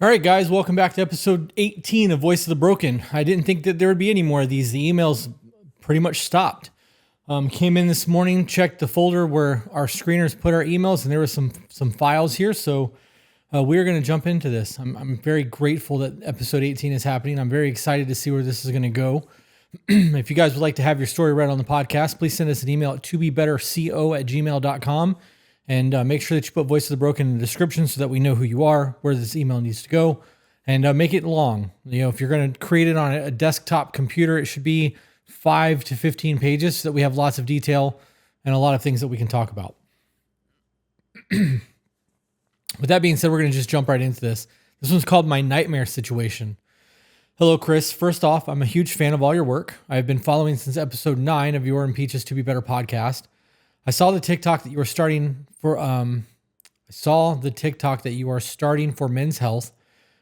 All right, guys, welcome back to episode 18 of Voice of the Broken. I didn't think that there would be any more of these. The emails pretty much stopped. Came in this morning, checked the folder where our screeners put our emails, and there was some files here. So we're going to jump into this. I'm very grateful that episode 18 is happening. I'm very excited to see where this is going to go. If you guys would like to have your story read on the podcast, please send us an email at tobetterco@gmail.com. And make sure that you put Voice of the Broken in the description so that we know who you are, where this email needs to go, and make it long. You know, if you're going to create it on a desktop computer, it should be 5 to 15 pages so that we have lots of detail and a lot of things that we can talk about. With that being said, we're going to just jump right into this. This one's called My Nightmare Situation. Hello, Chris. First off, I'm a huge fan of all your work. I've been following since episode 9 of your and Peaches to Be Better podcast. I saw the TikTok that you are starting for men's health,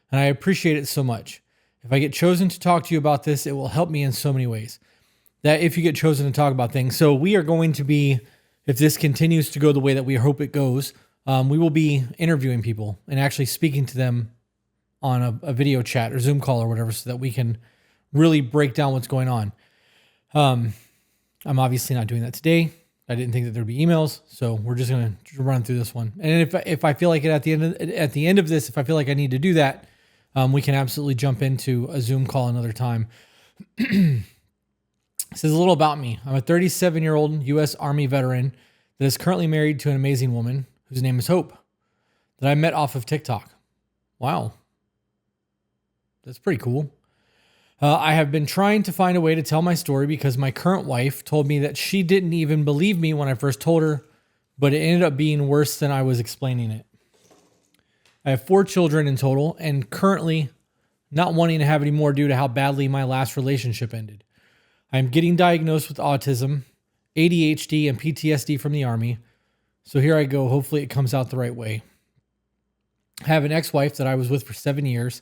and I appreciate it so much. If I get chosen to talk to you about this, it will help me in so many ways. That if you get chosen to talk about things. So we are going to be, if this continues to go the way that we hope it goes, we will be interviewing people and actually speaking to them on a video chat or Zoom call or whatever so that we can really break down what's going on. I'm obviously not doing that today. I didn't think that there'd be emails, so we're just gonna run through this one. And if I feel like it at the end of this, if I feel like I need to do that, we can absolutely jump into a Zoom call another time. This is a little about me. I'm a 37-year-old U.S. Army veteran that is currently married to an amazing woman whose name is Hope that I met off of TikTok. Wow, that's pretty cool. I have been trying to find a way to tell my story because my current wife told me that she didn't even believe me when I first told her, but it ended up being worse than I was explaining it. I have 4 children in total and currently not wanting to have any more due to how badly my last relationship ended. I'm getting diagnosed with autism, ADHD, and PTSD from the Army. So here I go. Hopefully it comes out the right way. I have an ex-wife that I was with for 7 years.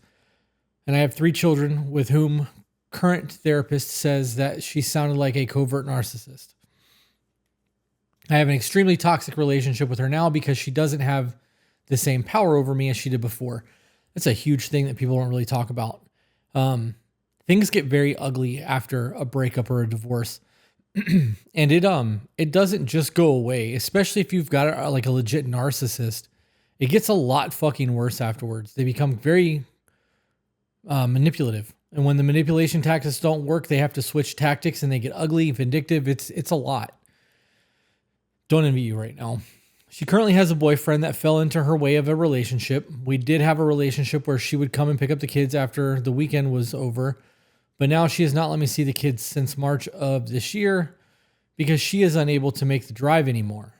And I have 3 children with whom current therapist says that she sounded like a covert narcissist. I have an extremely toxic relationship with her now because she doesn't have the same power over me as she did before. That's a huge thing that people don't really talk about. Things get very ugly after a breakup or a divorce. And it doesn't just go away, especially if you've got a legit narcissist. It gets a lot fucking worse afterwards. They become very manipulative. And when the manipulation tactics don't work, they have to switch tactics and they get ugly, vindictive. It's a lot. Don't envy you right now. She currently has a boyfriend that fell into her way of a relationship. We did have a relationship where she would come and pick up the kids after the weekend was over. But now she has not let me see the kids since March of this year because she is unable to make the drive anymore.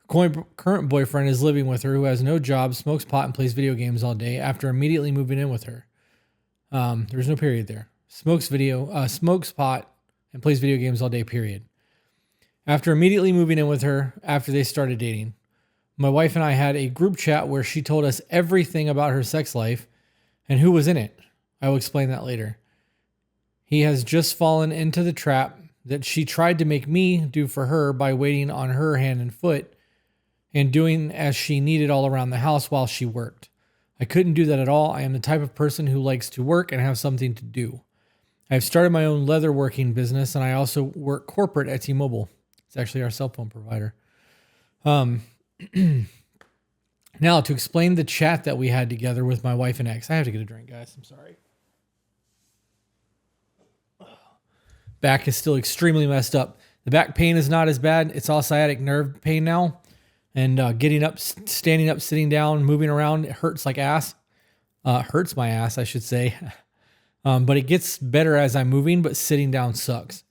Her current boyfriend is living with her who has no job, smokes pot, and plays video games all day after immediately moving in with her. There's no period there. Smokes pot, and plays video games all day, period. After immediately moving in with her after they started dating, my wife and I had a group chat where she told us everything about her sex life and who was in it. I will explain that later. He has just fallen into the trap that she tried to make me do for her by waiting on her hand and foot and doing as she needed all around the house while she worked. I couldn't do that at all. I am the type of person who likes to work and have something to do. I've started my own leather working business and I also work corporate at T-Mobile. It's actually our cell phone provider. Now to explain the chat that we had together with my wife and ex. I have to get a drink, guys. I'm sorry. Back is still extremely messed up. The back pain is not as bad. It's all sciatic nerve pain now. And getting up, standing up, sitting down, moving around, it hurts like ass. Hurts my ass, I should say. But it gets better as I'm moving, but sitting down sucks.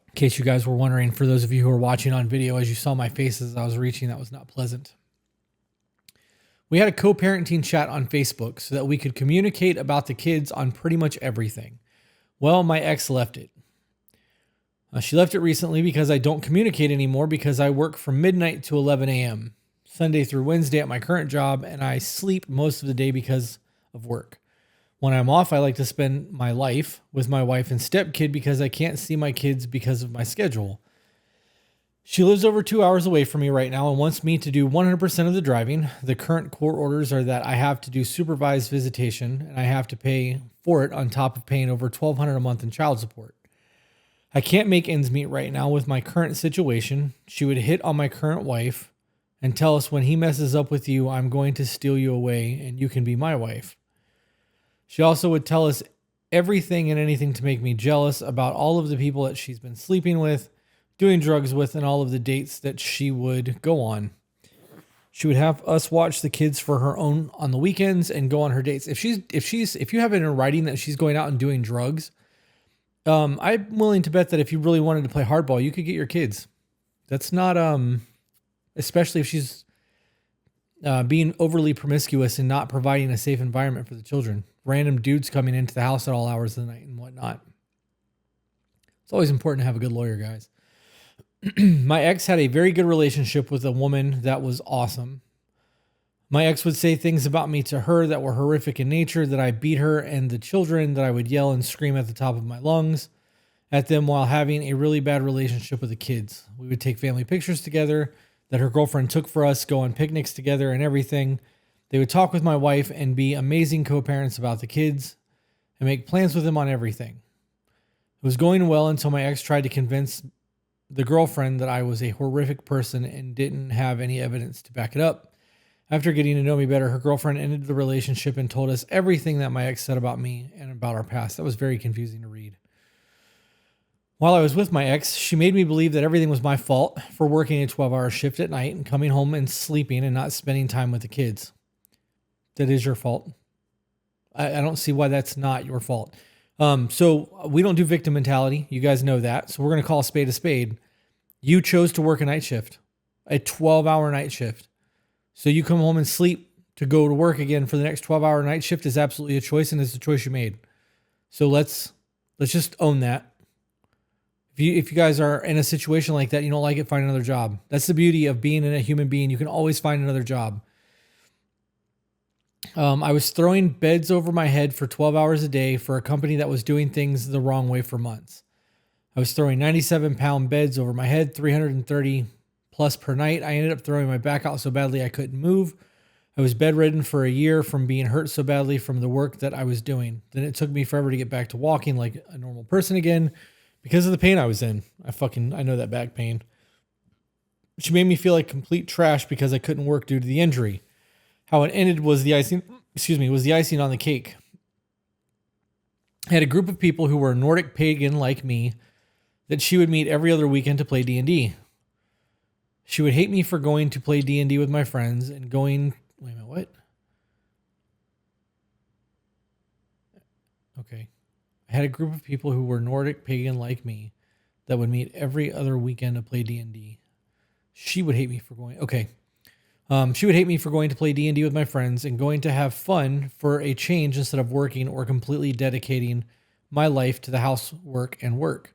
In case you guys were wondering, for those of you who are watching on video, as you saw my face as I was reaching, that was not pleasant. We had a co-parenting chat on Facebook so that we could communicate about the kids on pretty much everything. Well, my ex left it. She left it recently because I don't communicate anymore because I work from midnight to 11 a.m. Sunday through Wednesday at my current job, and I sleep most of the day because of work. When I'm off, I like to spend my life with my wife and stepkid because I can't see my kids because of my schedule. She lives over 2 hours away from me right now and wants me to do 100% of the driving. The current court orders are that I have to do supervised visitation and I have to pay for it on top of paying over $1,200 a month in child support. I can't make ends meet right now with my current situation. She would hit on my current wife and tell us, when he messes up with you, I'm going to steal you away and you can be my wife. She also would tell us everything and anything to make me jealous about all of the people that she's been sleeping with, doing drugs with, and all of the dates that she would go on. She would have us watch the kids for her own on the weekends and go on her dates. If you have it in writing that she's going out and doing drugs, I'm willing to bet that if you really wanted to play hardball, you could get your kids. That's not, especially if she's being overly promiscuous and not providing a safe environment for the children. Random dudes coming into the house at all hours of the night and whatnot. It's always important to have a good lawyer, guys. My ex had a very good relationship with a woman that was awesome. My ex would say things about me to her that were horrific in nature, that I beat her and the children, that I would yell and scream at the top of my lungs at them while having a really bad relationship with the kids. We would take family pictures together that her girlfriend took for us, go on picnics together and everything. They would talk with my wife and be amazing co-parents about the kids and make plans with them on everything. It was going well until my ex tried to convince the girlfriend that I was a horrific person and didn't have any evidence to back it up. After getting to know me better, her girlfriend ended the relationship and told us everything that my ex said about me and about our past. That was very confusing to read. While I was with my ex, she made me believe that everything was my fault for working a 12-hour shift at night and coming home and sleeping and not spending time with the kids. That is your fault. I don't see why that's not your fault. So we don't do victim mentality. You guys know that. So we're going to call a spade a spade. You chose to work a night shift, a 12-hour night shift. So you come home and sleep to go to work again for the next 12-hour night shift is absolutely a choice, and it's a choice you made. So let's just own that. If you guys are in a situation like that, you don't like it, find another job. That's the beauty of being a human being. You can always find another job. I was throwing beds over my head for 12 hours a day for a company that was doing things the wrong way for months. I was throwing 97-pound beds over my head, 330 plus per night. I ended up throwing my back out so badly I couldn't move. I was bedridden for a year from being hurt so badly from the work that I was doing. Then it took me forever to get back to walking like a normal person again because of the pain I was in. I know that back pain. She made me feel like complete trash because I couldn't work due to the injury. How it ended was the icing on the cake. I had a group of people who were Nordic pagan like me that she would meet every other weekend to play D&D. She would hate me for going to play D&D with my friends and going... Wait a minute, what? Okay. I had a group of people who were Nordic pagan like me that would meet every other weekend to play D&D. She would hate me for going... Okay. She would hate me for going to play D&D with my friends and going to have fun for a change instead of working or completely dedicating my life to the housework and work.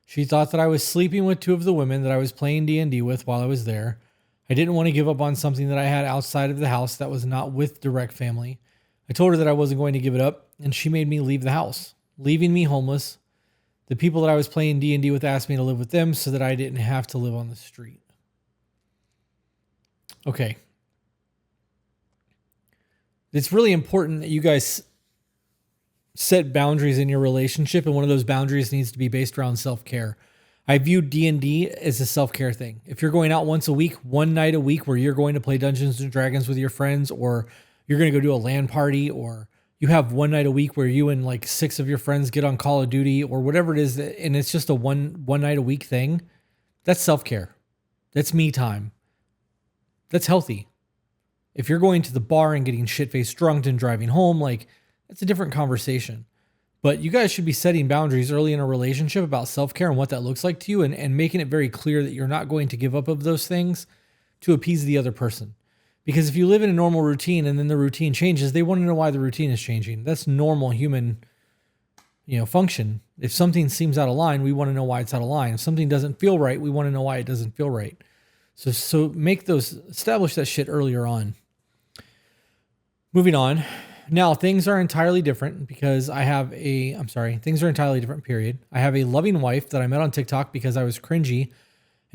She thought that I was sleeping with two of the women that I was playing D&D with while I was there. I didn't want to give up on something that I had outside of the house that was not with direct family. I told her that I wasn't going to give it up, and she made me leave the house, leaving me homeless. The people that I was playing D&D with asked me to live with them so that I didn't have to live on the street. Okay. It's really important that you guys set boundaries in your relationship, and one of those boundaries needs to be based around self-care. I view D&D as a self-care thing. If you're going out once a week, one night a week where you're going to play Dungeons and Dragons with your friends, or you're going to go do a LAN party, or you have one night a week where you and like 6 of your friends get on Call of Duty or whatever it is, and it's just a one night a week thing, that's self-care. That's me time. That's healthy. If you're going to the bar and getting shit-faced drunk and driving home, like, that's a different conversation. But you guys should be setting boundaries early in a relationship about self-care and what that looks like to you, and making it very clear that you're not going to give up of those things to appease the other person. Because if you live in a normal routine and then the routine changes, they want to know why the routine is changing. That's normal human, function. If something seems out of line, we want to know why it's out of line. If something doesn't feel right, we want to know why it doesn't feel right. So establish that shit earlier on. Moving on. Now, things are entirely different because things are entirely different, period. I have a loving wife that I met on TikTok because I was cringy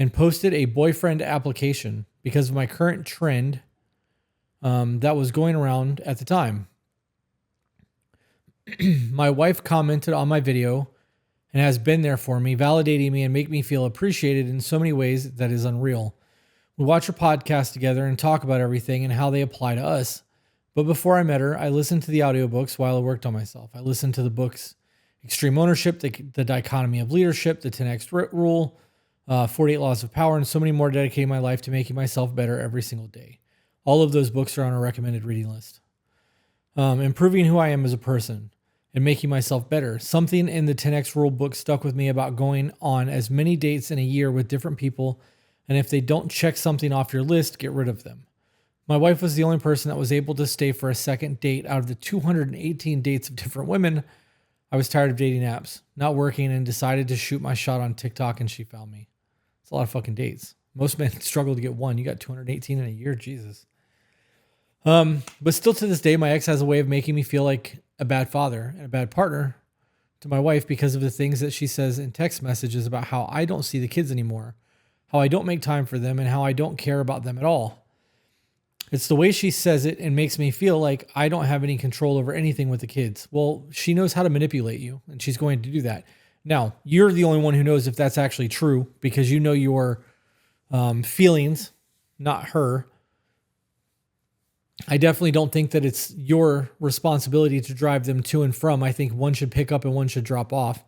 and posted a boyfriend application because of my current trend that was going around at the time. My wife commented on my video and has been there for me, validating me and make me feel appreciated in so many ways that is unreal. We watch a podcast together and talk about everything and how they apply to us. But before I met her, I listened to the audiobooks while I worked on myself. I listened to the books Extreme Ownership, the Dichotomy of Leadership, the 10X Rule, 48 Laws of Power, and so many more, dedicating my life to making myself better every single day. All of those books are on a recommended reading list. Improving who I am as a person and making myself better. Something in the 10X Rule book stuck with me about going on as many dates in a year with different people, and if they don't check something off your list, get rid of them. My wife was the only person that was able to stay for a second date out of the 218 dates of different women. I was tired of dating apps, not working, and decided to shoot my shot on TikTok, and she found me. It's a lot of fucking dates. Most men struggle to get one. You got 218 in a year, Jesus. But still to this day, my ex has a way of making me feel like a bad father and a bad partner to my wife because of the things that she says in text messages about how I don't see the kids anymore, how I don't make time for them, and how I don't care about them at all. It's the way she says it and makes me feel like I don't have any control over anything with the kids. Well, she knows how to manipulate you, and she's going to do that. Now, you're the only one who knows if that's actually true because you know your feelings, not her. I definitely don't think that it's your responsibility to drive them to and from. I think one should pick up and one should drop off.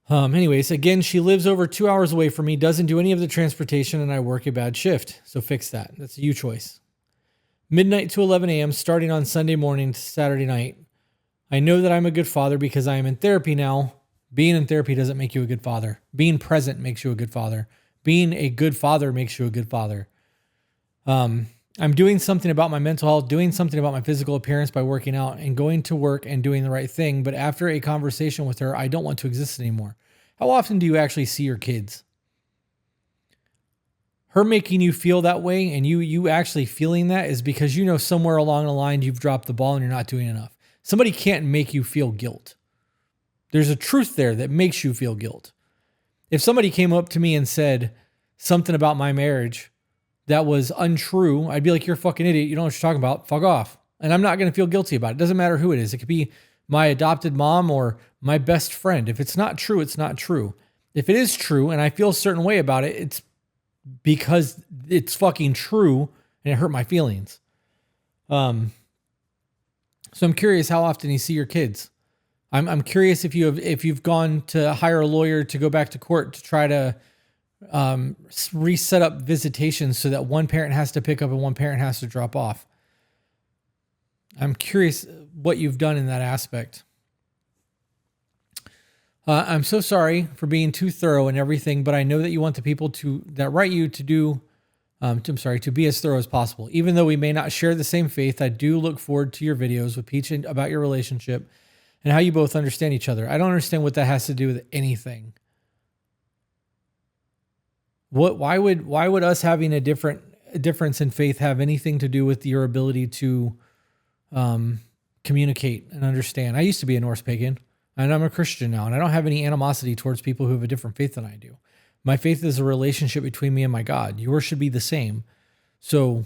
Anyways, again, she lives over 2 hours away from me, doesn't do any of the transportation, and I work a bad shift. So fix that. That's a you choice. Midnight to 11 a.m., starting on Sunday morning to Saturday night. I know that I'm a good father because I am in therapy now. Being in therapy doesn't make you a good father. Being present makes you a good father. Being a good father makes you a good father. I'm doing something about my mental health, doing something about my physical appearance by working out and going to work and doing the right thing. But after a conversation with her, I don't want to exist anymore. How often do you actually see your kids? Her making you feel that way and you actually feeling that is because you know somewhere along the line you've dropped the ball and you're not doing enough. Somebody can't make you feel guilt. There's a truth there that makes you feel guilt. If somebody came up to me and said something about my marriage that was untrue, I'd be like, you're a fucking idiot. You don't know what you're talking about. Fuck off. And I'm not going to feel guilty about it. It doesn't matter who it is. It could be my adopted mom or my best friend. If it's not true, it's not true. If it is true and I feel a certain way about it, it's because it's fucking true and it hurt my feelings. So I'm curious how often you see your kids. I'm curious if you've gone to hire a lawyer to go back to court to try to reset up visitations so that one parent has to pick up and one parent has to drop off. I'm curious what you've done in that aspect. I'm so sorry for being too thorough and everything, but I know that you want the people that write you to be as thorough as possible. Even though we may not share the same faith, I do look forward to your videos with Peach about your relationship and how you both understand each other. I don't understand what that has to do with anything. Why would us having a difference in faith have anything to do with your ability to communicate and understand? I used to be a Norse pagan and I'm a Christian now, and I don't have any animosity towards people who have a different faith than I do. My faith is a relationship between me and my God. Yours should be the same. So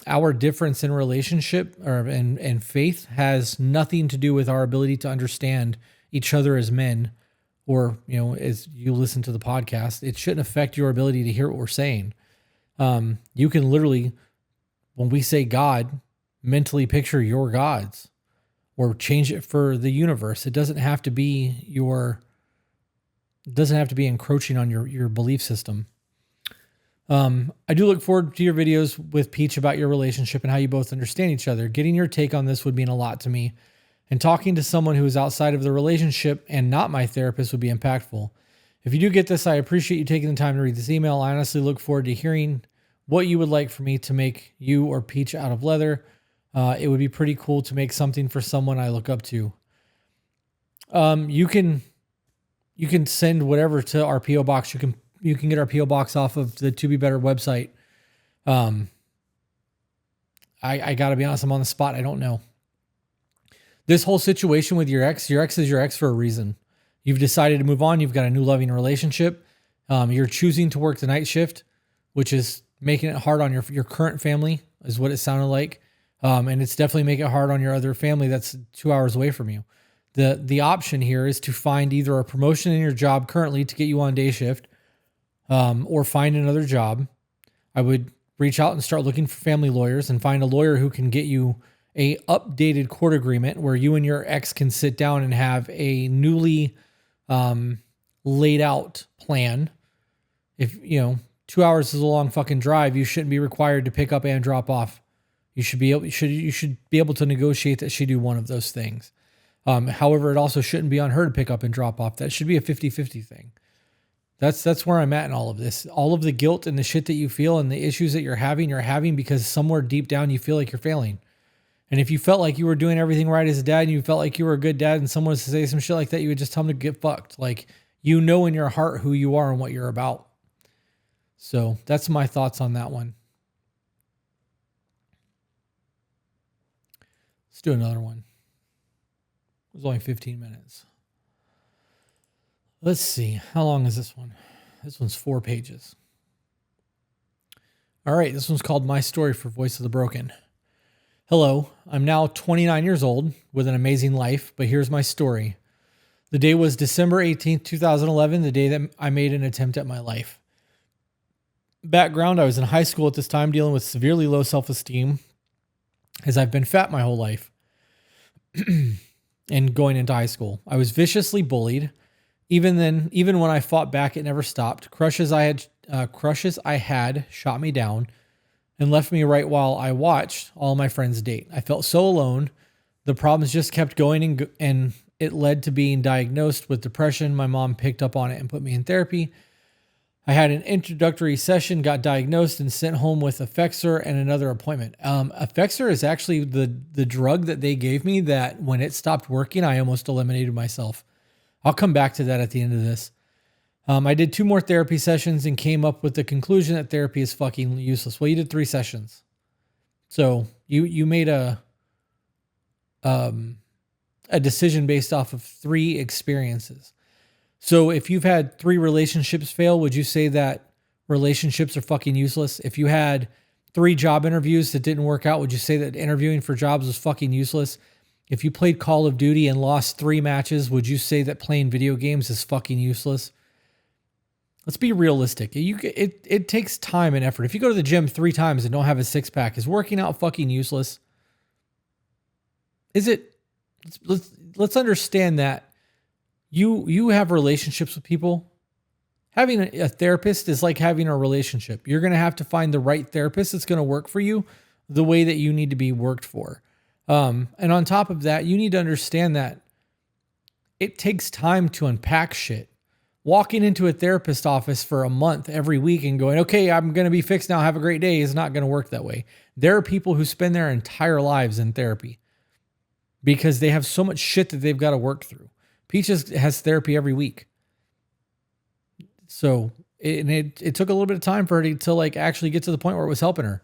our difference in relationship and faith has nothing to do with our ability to understand each other as men. Or, as you listen to the podcast, it shouldn't affect your ability to hear what we're saying. You can literally, when we say God, mentally picture your gods or change it for the universe. It doesn't have to be encroaching on your belief system. I do look forward to your videos with Peach about your relationship and how you both understand each other. Getting your take on this would mean a lot to me. And talking to someone who is outside of the relationship and not my therapist would be impactful. If you do get this, I appreciate you taking the time to read this email. I honestly look forward to hearing what you would like for me to make you or Peach out of leather. It would be pretty cool to make something for someone I look up to. You can send whatever to our PO box. You can get our PO box off of the To Be Better website. I gotta be honest, I'm on the spot. I don't know. This whole situation with your ex is your ex for a reason. You've decided to move on. You've got a new loving relationship. You're choosing to work the night shift, which is making it hard on your current family, is what it sounded like. And it's definitely making it hard on your other family that's 2 hours away from you. The option here is to find either a promotion in your job currently to get you on day shift, or find another job. I would reach out and start looking for family lawyers and find a lawyer who can get you a updated court agreement where you and your ex can sit down and have a newly laid out plan. If 2 hours is a long fucking drive, you shouldn't be required to pick up and drop off. You should be able to negotiate that she do one of those things. However, it also shouldn't be on her to pick up and drop off. That should be a 50-50 thing. That's where I'm at in all of this. All of the guilt and the shit that you feel and the issues that you're having because somewhere deep down you feel like you're failing. And if you felt like you were doing everything right as a dad and you felt like you were a good dad and someone was to say some shit like that, you would just tell them to get fucked. Like, in your heart who you are and what you're about. So that's my thoughts on that one. Let's do another one. It was only 15 minutes. Let's see. How long is this one? This one's 4 pages. All right. This one's called My Story for Voice of the Broken. Hello. I'm now 29 years old with an amazing life, but here's my story. The day was December 18th, 2011, the day that I made an attempt at my life. Background, I was in high school at this time dealing with severely low self-esteem as I've been fat my whole life. And going into high school, I was viciously bullied. Even when I fought back, it never stopped. Crushes I had shot me down and left me right while I watched all my friends date. I felt so alone. The problems just kept going and it led to being diagnosed with depression. My mom picked up on it and put me in therapy. I had an introductory session, got diagnosed, and sent home with Effexor and another appointment. Effexor is actually the drug that they gave me that when it stopped working, I almost eliminated myself. I'll come back to that at the end of this. I did 2 more therapy sessions and came up with the conclusion that therapy is fucking useless. Well, you did 3 sessions. So you made a decision based off of 3 experiences. So if you've had 3 relationships fail, would you say that relationships are fucking useless? If you had 3 job interviews that didn't work out, would you say that interviewing for jobs was fucking useless? If you played Call of Duty and lost 3 matches, would you say that playing video games is fucking useless? Let's be realistic. It takes time and effort. If you go to the gym 3 times and don't have a 6-pack, is working out fucking useless? Is it? Let's understand that you have relationships with people. Having a therapist is like having a relationship. You're going to have to find the right therapist that's going to work for you the way that you need to be worked for. And on top of that, you need to understand that it takes time to unpack shit. Walking into a therapist office for a month every week and going, okay, I'm going to be fixed now, have a great day, is not going to work that way. There are people who spend their entire lives in therapy because they have so much shit that they've got to work through. Peach has therapy every week. So it took a little bit of time for her to like actually get to the point where it was helping her.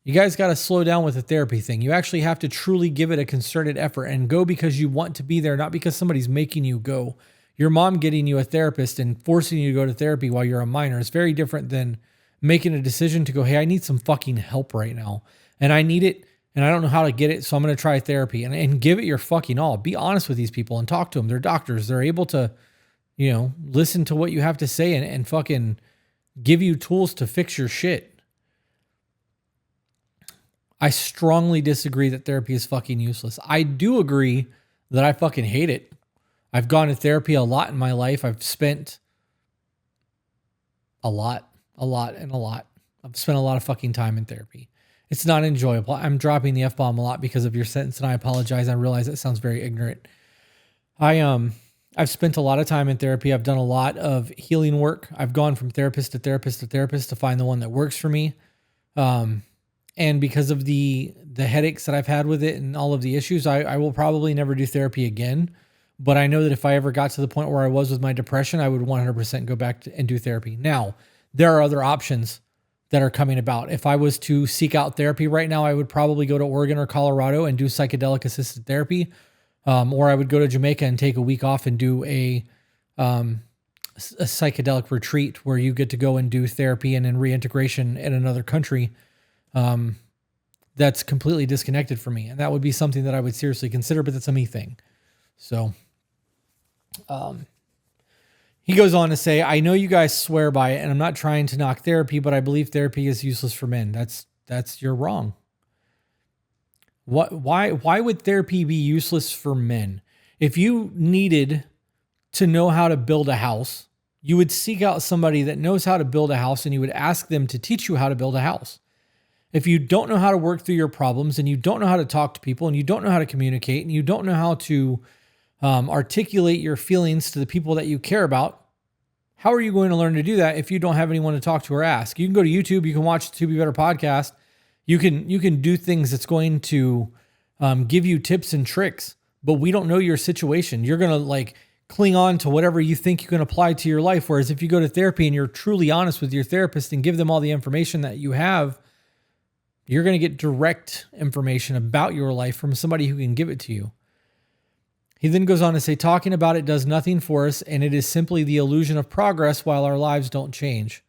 You guys got to slow down with the therapy thing. You actually have to truly give it a concerted effort and go because you want to be there, not because somebody's making you go. Your mom getting you a therapist and forcing you to go to therapy while you're a minor is very different than making a decision to go, hey, I need some fucking help right now. And I need it. And I don't know how to get it. So I'm going to try therapy and give it your fucking all. Be honest with these people and talk to them. They're doctors. They're able to, listen to what you have to say and fucking give you tools to fix your shit. I strongly disagree that therapy is fucking useless. I do agree that I fucking hate it. I've gone to therapy a lot in my life. I've spent a lot. I've spent a lot of fucking time in therapy. It's not enjoyable. I'm dropping the F-bomb a lot because of your sentence, and I apologize. I realize that sounds very ignorant. I've spent a lot of time in therapy. I've done a lot of healing work. I've gone from therapist to therapist to therapist to find the one that works for me. And because of the headaches that I've had with it and all of the issues, I will probably never do therapy again. But I know that if I ever got to the point where I was with my depression, I would 100% go back and do therapy. Now, there are other options that are coming about. If I was to seek out therapy right now, I would probably go to Oregon or Colorado and do psychedelic assisted therapy. Or I would go to Jamaica and take a week off and do a a psychedelic retreat where you get to go and do therapy and then reintegration in another country, that's completely disconnected from me. And that would be something that I would seriously consider, but that's a me thing. So, he goes on to say, I know you guys swear by it, and I'm not trying to knock therapy, but I believe therapy is useless for men. You're wrong. Why would therapy be useless for men? If you needed to know how to build a house, you would seek out somebody that knows how to build a house and you would ask them to teach you how to build a house. If you don't know how to work through your problems and you don't know how to talk to people and you don't know how to communicate and you don't know how to articulate your feelings to the people that you care about, how are you going to learn to do that if you don't have anyone to talk to or ask? You can go to YouTube, you can watch the To Be Better podcast. You can do things that's going to give you tips and tricks, but we don't know your situation. You're going to cling on to whatever you think you can apply to your life. Whereas if you go to therapy and you're truly honest with your therapist and give them all the information that you have, you're going to get direct information about your life from somebody who can give it to you. He then goes on to say, talking about it does nothing for us, and it is simply the illusion of progress while our lives don't change.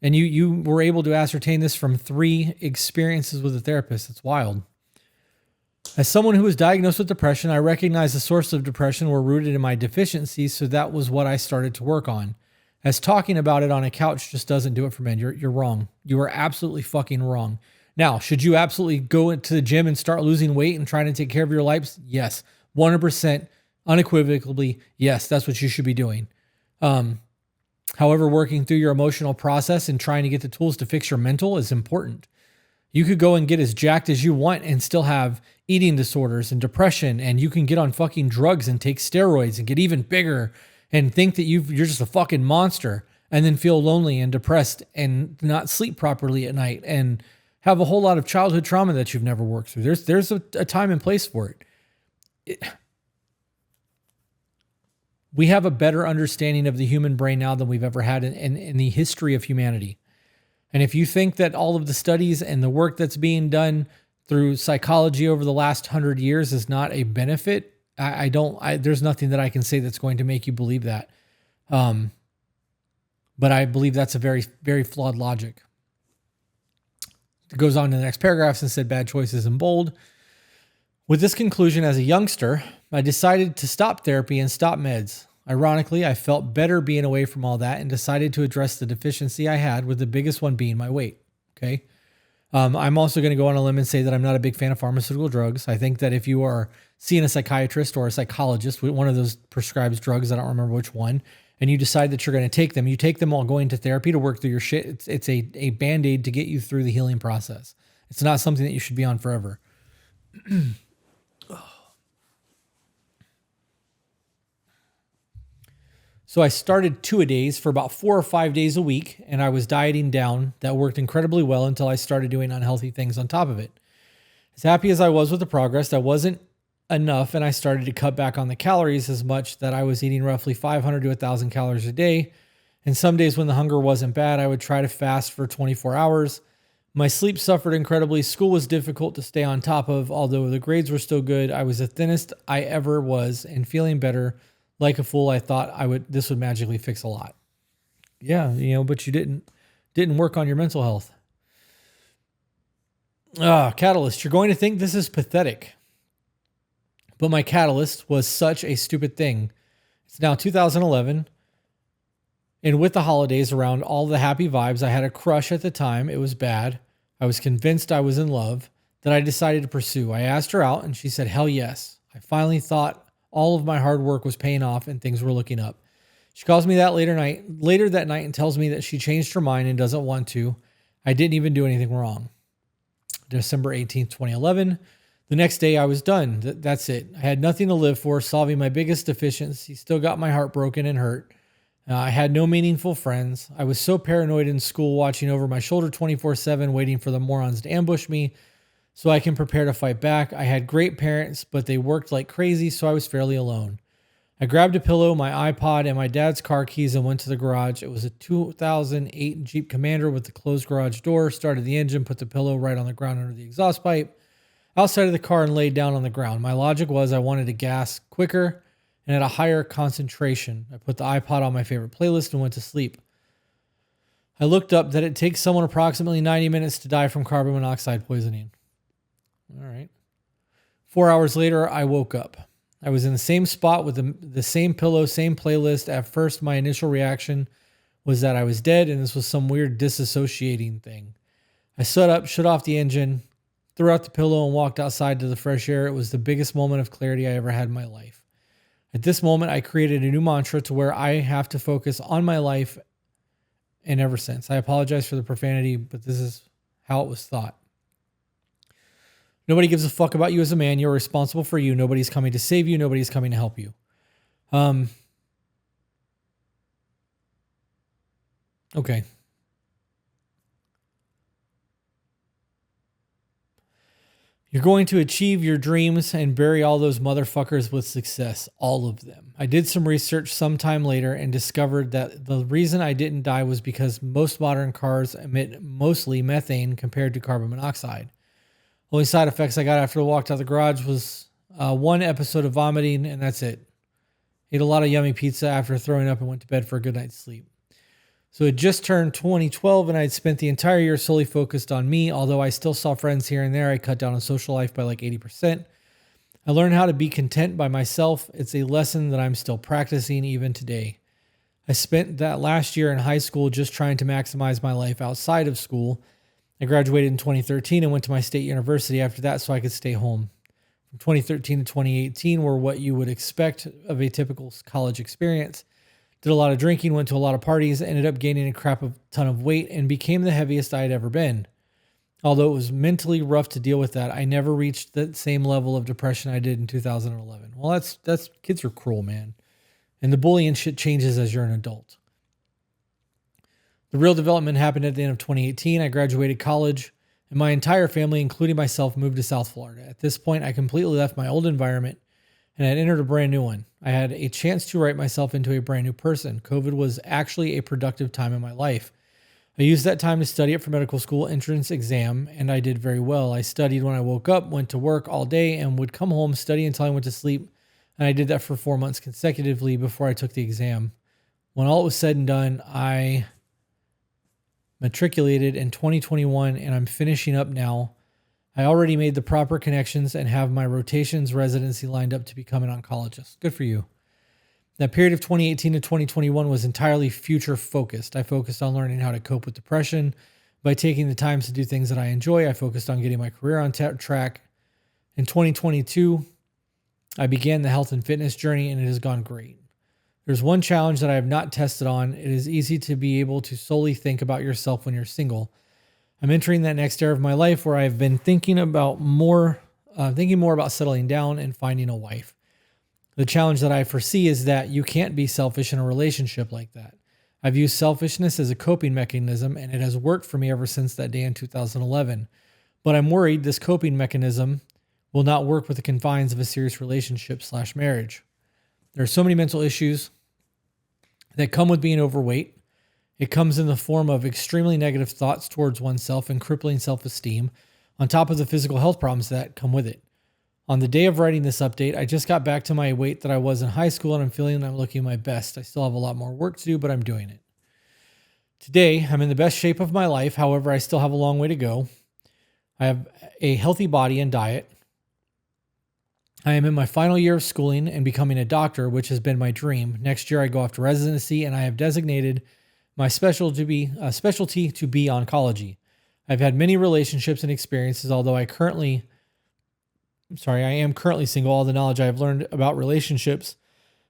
And you were able to ascertain this from 3 experiences with a therapist. It's wild. As someone who was diagnosed with depression, I recognized the source of depression were rooted in my deficiencies, so that was what I started to work on. As talking about it on a couch just doesn't do it for men. You're wrong. You are absolutely fucking wrong. Now, should you absolutely go into the gym and start losing weight and trying to take care of your life? Yes. 100%, unequivocally, yes, that's what you should be doing. However, working through your emotional process and trying to get the tools to fix your mental is important. You could go and get as jacked as you want and still have eating disorders and depression, and you can get on fucking drugs and take steroids and get even bigger and think that you're just a fucking monster, and then feel lonely and depressed and not sleep properly at night and have a whole lot of childhood trauma that you've never worked through. There's a time and place for it. We have a better understanding of the human brain now than we've ever had in the history of humanity. And if you think that all of the studies and the work that's being done through psychology over the last 100 years is not a benefit, there's nothing that I can say that's going to make you believe that. But I believe that's a very, very flawed logic. It goes on to the next paragraphs and said bad choices in bold. With this conclusion, as a youngster, I decided to stop therapy and stop meds. Ironically, I felt better being away from all that and decided to address the deficiency I had, with the biggest one being my weight. Okay. I'm also going to go on a limb and say that I'm not a big fan of pharmaceutical drugs. I think that if you are seeing a psychiatrist or a psychologist, one of those prescribes drugs, I don't remember which one, and you decide that you're going to take them, you take them while going to therapy to work through your shit. It's a Band-Aid to get you through the healing process. It's not something that you should be on forever. So I started 2-a-days for about 4 or 5 days a week, and I was dieting down. That worked incredibly well until I started doing unhealthy things on top of it. As happy as I was with the progress, that wasn't enough, and I started to cut back on the calories as much that I was eating roughly 500 to 1,000 calories a day. And some days when the hunger wasn't bad, I would try to fast for 24 hours. My sleep suffered incredibly. School was difficult to stay on top of, although the grades were still good. I was the thinnest I ever was and feeling better. Like a fool, I thought this would magically fix a lot. Yeah, but you didn't work on your mental health. Catalyst. You're going to think this is pathetic, but my catalyst was such a stupid thing. It's now 2011, and with the holidays around, all the happy vibes, I had a crush at the time. It was bad. I was convinced I was in love, that I decided to pursue. I asked her out, and she said, hell yes. I finally thought all of my hard work was paying off and things were looking up. She calls me that later that night and tells me that she changed her mind and doesn't want to. I didn't even do anything wrong. December 18th, 2011. The next day I was done. That's it. I had nothing to live for, solving my biggest deficiency. Still got my heart broken and hurt. I had no meaningful friends. I was so paranoid in school, watching over my shoulder 24/7, waiting for the morons to ambush me so I can prepare to fight back. I had great parents, but they worked like crazy, so I was fairly alone. I grabbed a pillow, my iPod, and my dad's car keys and went to the garage. It was a 2008 Jeep Commander with the closed garage door. Started the engine, put the pillow right on the ground under the exhaust pipe outside of the car and laid down on the ground. My logic was I wanted to gas quicker and at a higher concentration. I put the iPod on my favorite playlist and went to sleep. I looked up that it takes someone approximately 90 minutes to die from carbon monoxide poisoning. All right. 4 hours later, I woke up. I was in the same spot with the same pillow, same playlist. At first, my initial reaction was that I was dead and this was some weird disassociating thing. I stood up, shut off the engine, threw out the pillow, and walked outside to the fresh air. It was the biggest moment of clarity I ever had in my life. At this moment, I created a new mantra to where I have to focus on my life, and ever since. I apologize for the profanity, but this is how it was thought. Nobody gives a fuck about you as a man. You're responsible for you. Nobody's coming to save you. Nobody's coming to help you. Okay. You're going to achieve your dreams and bury all those motherfuckers with success. All of them. I did some research sometime later and discovered that the reason I didn't die was because most modern cars emit mostly methane compared to carbon monoxide. Only side effects I got after I walked out the garage was one episode of vomiting, and that's it. Ate a lot of yummy pizza after throwing up and went to bed for a good night's sleep. So it just turned 2012 and I'd spent the entire year solely focused on me. Although I still saw friends here and there, I cut down on social life by like 80%. I learned how to be content by myself. It's a lesson that I'm still practicing even today. I spent that last year in high school just trying to maximize my life outside of school. I graduated in 2013 and went to my state university after that so I could stay home. From 2013 to 2018 were what you would expect of a typical college experience. Did a lot of drinking, went to a lot of parties, ended up gaining a crap ton of weight, and became the heaviest I had ever been. Although it was mentally rough to deal with that, I never reached the same level of depression I did in 2011. Well, that's kids are cruel, man. And the bullying shit changes as you're an adult. The real development happened at the end of 2018. I graduated college, and my entire family, including myself, moved to South Florida. At this point, I completely left my old environment and had entered a brand new one. I had a chance to write myself into a brand new person. COVID was actually a productive time in my life. I used that time to study it for medical school entrance exam, and I did very well. I studied when I woke up, went to work all day, and would come home, study until I went to sleep. And I did that for 4 months consecutively before I took the exam. When all was said and done, I matriculated in 2021, and I'm finishing up now. I already made the proper connections and have my rotations residency lined up to become an oncologist. Good for you. That period of 2018 to 2021 was entirely future focused. I focused on learning how to cope with depression by taking the time to do things that I enjoy. I focused on getting my career on track. In 2022, I began the health and fitness journey, and it has gone great. There's one challenge that I have not tested on. It is easy to be able to solely think about yourself when you're single. I'm entering that next era of my life where I've been thinking more about settling down and finding a wife. The challenge that I foresee is that you can't be selfish in a relationship like that. I've used selfishness as a coping mechanism, and it has worked for me ever since that day in 2011. But I'm worried this coping mechanism will not work with the confines of a serious relationship / marriage. There are so many mental issues that come with being overweight. It comes in the form of extremely negative thoughts towards oneself and crippling self-esteem, on top of the physical health problems that come with it. On the day of writing this update, I just got back to my weight that I was in high school, and I'm feeling I'm looking my best. I still have a lot more work to do, but I'm doing it. Today, I'm in the best shape of my life. However, I still have a long way to go. I have a healthy body and diet. I am in my final year of schooling and becoming a doctor, which has been my dream. Next year, I go off to residency, and I have designated my specialty to be oncology. I've had many relationships and experiences, although I am currently single. All the knowledge I have learned about relationships,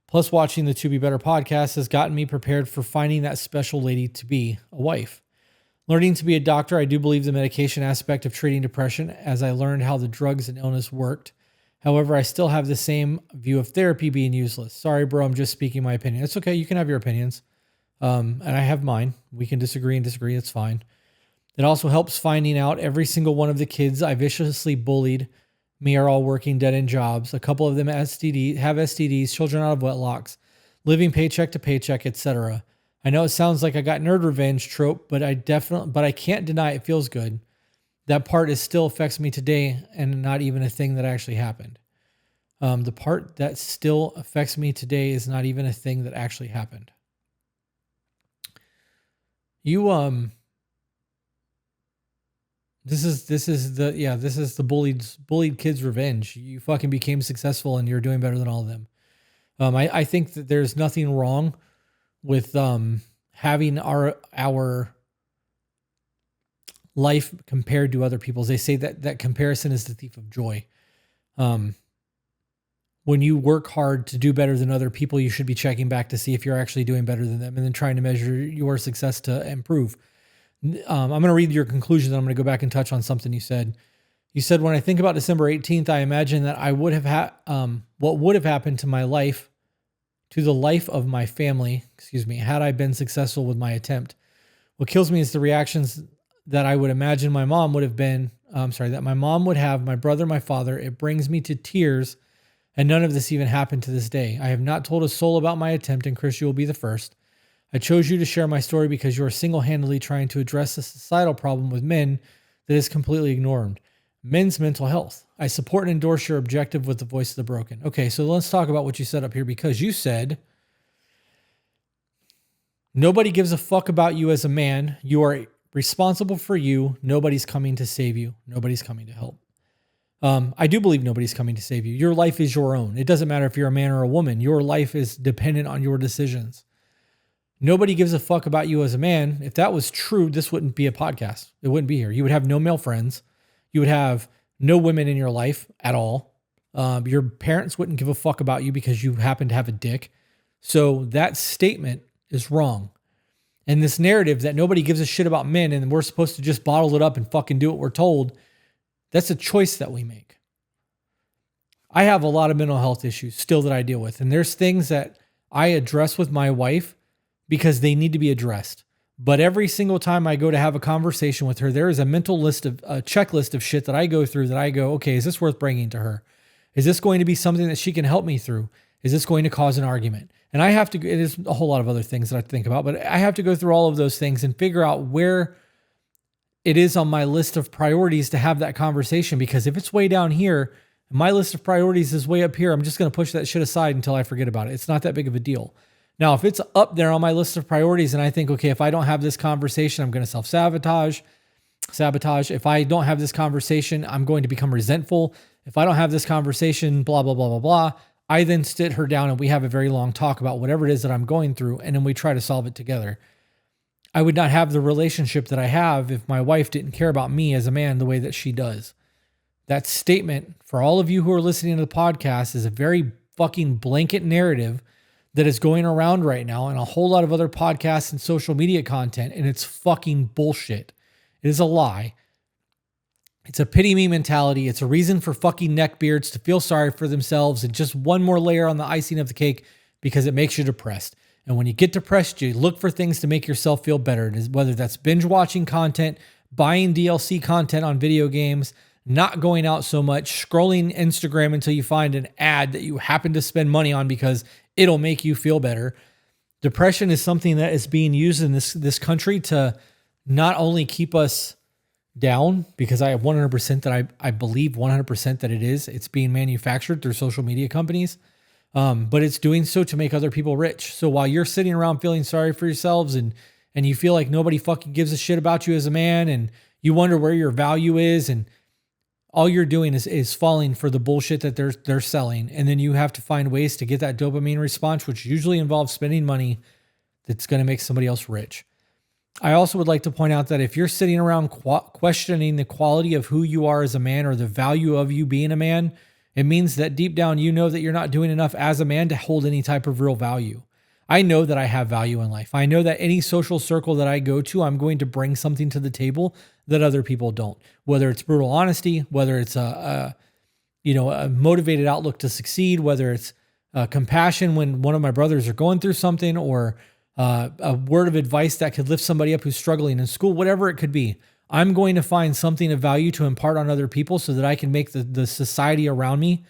plus watching the To Be Better podcast, has gotten me prepared for finding that special lady to be a wife. Learning to be a doctor, I do believe the medication aspect of treating depression, as I learned how the drugs and illness worked. However, I still have the same view of therapy being useless. Sorry, bro, I'm just speaking my opinion. It's okay. You can have your opinions. And I have mine. We can disagree and disagree. It's fine. It also helps finding out every single one of the kids I viciously bullied me are all working dead-end jobs. A couple of them have STDs, children out of wedlocks, living paycheck to paycheck, etc. I know it sounds like I got nerd revenge trope, but I can't deny it feels good. That part still affects me today, and not even a thing that actually happened. The part that still affects me today is not even a thing that actually happened. This is the bullied kid's revenge. You fucking became successful and you're doing better than all of them. I think that there's nothing wrong with having our life compared to other people's. They say that comparison is the thief of joy. When you work hard to do better than other people, you should be checking back to see if you're actually doing better than them and then trying to measure your success to improve. I'm going to read your conclusion. I'm going to go back and touch on something you said. You said, when I think about December 18th, I imagine that I would have had, what would have happened to my life, to the life of my family, had I been successful with my attempt. What kills me is the reactions that I would imagine my mom would have been, that my mom would have, my brother, my father. It brings me to tears, and none of this even happened to this day. I have not told a soul about my attempt, and Chris, you will be the first. I chose you to share my story because you are single-handedly trying to address a societal problem with men that is completely ignored. Men's mental health. I support and endorse your objective with the voice of the broken. Okay, so let's talk about what you said up here, because you said, nobody gives a fuck about you as a man. You are responsible for you. Nobody's coming to save you. Nobody's coming to help. I do believe nobody's coming to save you. Your life is your own. It doesn't matter if you're a man or a woman. Your life is dependent on your decisions. Nobody gives a fuck about you as a man. If that was true, this wouldn't be a podcast. It wouldn't be here. You would have no male friends. You would have no women in your life at all. Your parents wouldn't give a fuck about you because you happen to have a dick. So that statement is wrong. And this narrative that nobody gives a shit about men and we're supposed to just bottle it up and fucking do what we're told, that's a choice that we make. I have a lot of mental health issues still that I deal with. And there's things that I address with my wife because they need to be addressed. But every single time I go to have a conversation with her, there is a mental list of a checklist of shit that I go through that I go, okay, is this worth bringing to her? Is this going to be something that she can help me through? Is this going to cause an argument? And I have to, it is a whole lot of other things that I think about, but I have to go through all of those things and figure out where it is on my list of priorities to have that conversation. Because if it's way down here, my list of priorities is way up here, I'm just going to push that shit aside until I forget about it. It's not that big of a deal. Now, if it's up there on my list of priorities and I think, okay, if I don't have this conversation, I'm going to sabotage. If I don't have this conversation, I'm going to become resentful. If I don't have this conversation, blah, blah, blah, blah, blah. I then sit her down and we have a very long talk about whatever it is that I'm going through. And then we try to solve it together. I would not have the relationship that I have if my wife didn't care about me as a man the way that she does. That statement, for all of you who are listening to the podcast, is a very fucking blanket narrative that is going around right now and a whole lot of other podcasts and social media content. And it's fucking bullshit. It is a lie. It's a pity me mentality. It's a reason for fucking neckbeards to feel sorry for themselves and just one more layer on the icing of the cake because it makes you depressed. And when you get depressed, you look for things to make yourself feel better. Whether that's binge watching content, buying DLC content on video games, not going out so much, scrolling Instagram until you find an ad that you happen to spend money on because it'll make you feel better. Depression is something that is being used in this country to not only keep us down, because I have 100% that I believe 100% that it's being manufactured through social media companies. But it's doing so to make other people rich. So while you're sitting around feeling sorry for yourselves and you feel like nobody fucking gives a shit about you as a man and you wonder where your value is and all you're doing is falling for the bullshit that they're selling. And then you have to find ways to get that dopamine response, which usually involves spending money that's going to make somebody else rich. I also would like to point out that if you're sitting around questioning the quality of who you are as a man or the value of you being a man, it means that deep down, you know that you're not doing enough as a man to hold any type of real value. I know that I have value in life. I know that any social circle that I go to, I'm going to bring something to the table that other people don't, whether it's brutal honesty, whether it's a motivated outlook to succeed, whether it's compassion when one of my brothers are going through something, or a word of advice that could lift somebody up who's struggling in school, whatever it could be. I'm going to find something of value to impart on other people so that I can make the society around me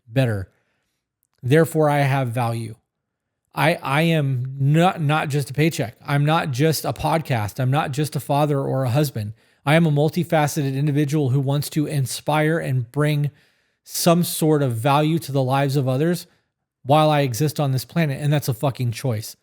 better. Therefore, I have value. I am not just a paycheck. I'm not just a podcast. I'm not just a father or a husband. I am a multifaceted individual who wants to inspire and bring some sort of value to the lives of others while I exist on this planet. And that's a fucking choice.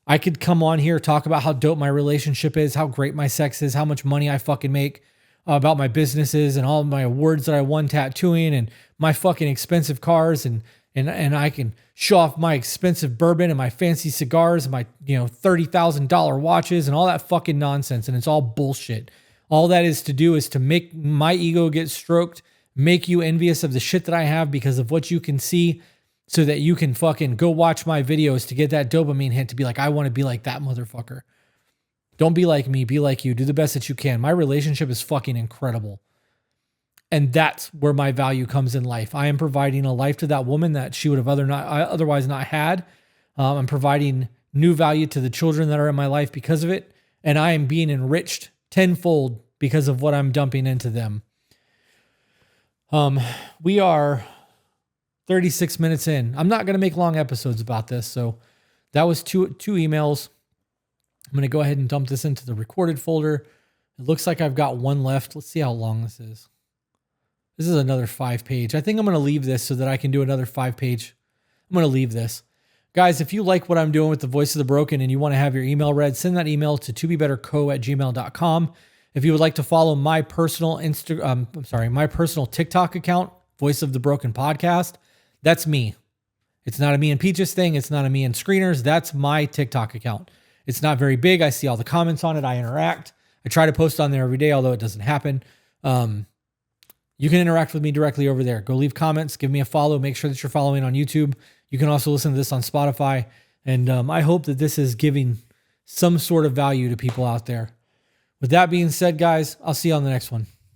I could come on here, talk about how dope my relationship is, how great my sex is, how much money I fucking make, about my businesses and all my awards that I won tattooing and my fucking expensive cars, and I can show off my expensive bourbon and my fancy cigars and my, $30,000 watches and all that fucking nonsense. And it's all bullshit. All that is to do is to make my ego get stroked, make you envious of the shit that I have because of what you can see, so that you can fucking go watch my videos to get that dopamine hit to be like, I want to be like that motherfucker. Don't be like me, be like you. Do the best that you can. My relationship is fucking incredible. And that's where my value comes in life. I am providing a life to that woman that she would have otherwise not had. I'm providing new value to the children that are in my life because of it. And I am being enriched tenfold because of what I'm dumping into them. We are 36 minutes in. I'm not going to make long episodes about this. So that was two emails. I'm going to go ahead and dump this into the recorded folder. It looks like I've got one left. Let's see how long this is. This is another 5-page. I think I'm going to leave this so that I can do another 5-page. I'm going to leave this. Guys, if you like what I'm doing with the Voice of the Broken and you want to have your email read, send that email to tobebetterco@gmail.com. If you would like to follow my personal my personal TikTok account, Voice of the Broken Podcast, that's me. It's not a Me and Peaches thing. It's not a Me and Screeners. That's my TikTok account. It's not very big. I see all the comments on it. I interact. I try to post on there every day, although it doesn't happen. You can interact with me directly over there. Go leave comments. Give me a follow. Make sure that you're following on YouTube. You can also listen to this on Spotify. And I hope that this is giving some sort of value to people out there. With that being said, guys, I'll see you on the next one.